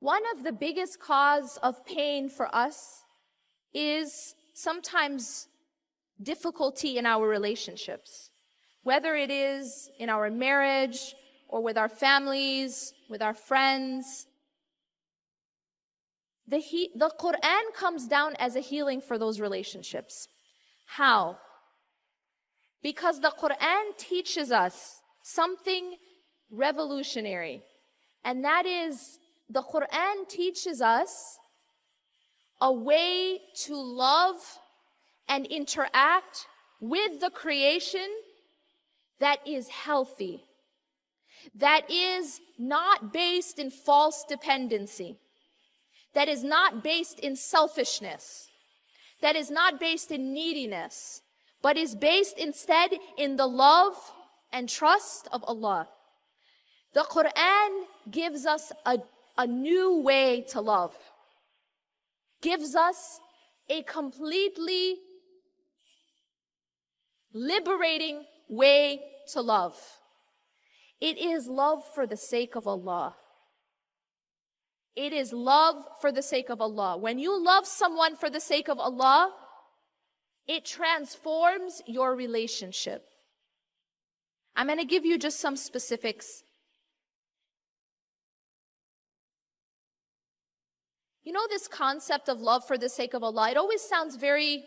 One of the biggest cause of pain for us is sometimes difficulty in our relationships, whether it is in our marriage or with our families, with our friends. The Quran comes down as a healing for those relationships. How? Because the Quran teaches us something revolutionary, and that is the Quran teaches us a way to love and interact with the creation that is healthy, that is not based in false dependency, that is not based in selfishness, that is not based in neediness, but is based instead in the love and trust of Allah. The Quran gives us a new way to love, gives us a completely liberating way to love. It is love for the sake of Allah. It is love for the sake of Allah. When you love someone for the sake of Allah, it transforms your relationship. I'm going to give you just some specifics. You know, this concept of love for the sake of Allah, it always sounds very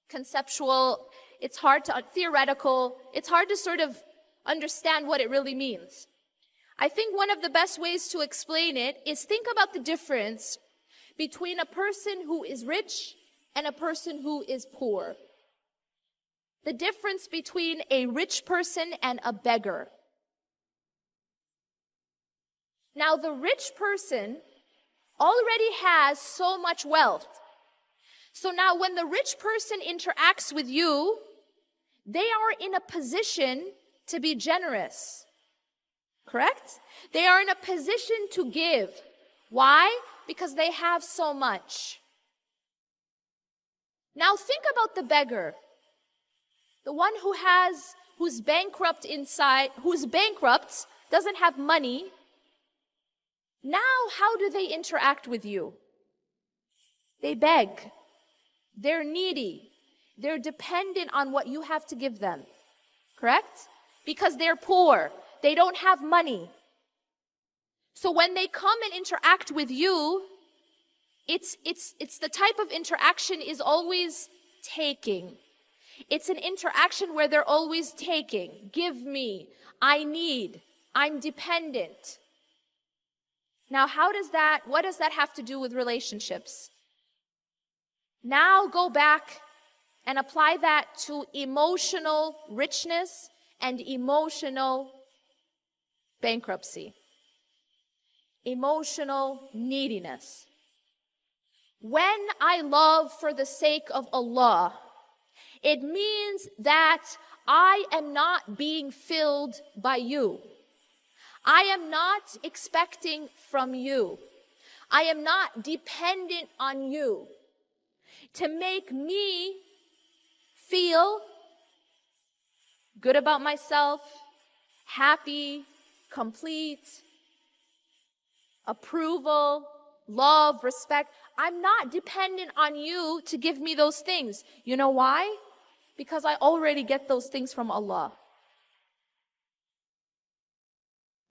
conceptual. It's hard to, theoretical. It's hard to sort of understand what it really means. I think one of the best ways to explain it is think about the difference between a person who is rich and a person who is poor. The difference between a rich person and a beggar. Now, the rich person already has so much wealth. So now when the rich person interacts with you, they are in a position to be generous. Correct? They are in a position to give. Why? Because they have so much. Now think about the beggar. The one who's bankrupt inside, who's bankrupt, doesn't have money. Now, how do they interact with you? They beg. They're needy. They're dependent on what you have to give them. Correct? Because they're poor. They don't have money. So when they come and interact with you, it's the type of interaction is always taking. It's an interaction where they're always taking. Give me. I need. I'm dependent. Now, what does that have to do with relationships? Now go back and apply that to emotional richness and emotional bankruptcy. Emotional neediness. When I love for the sake of Allah, it means that I am not being filled by you. I am not expecting from you. I am not dependent on you to make me feel good about myself, happy, complete, approval, love, respect. I'm not dependent on you to give me those things. You know why? Because I already get those things from Allah.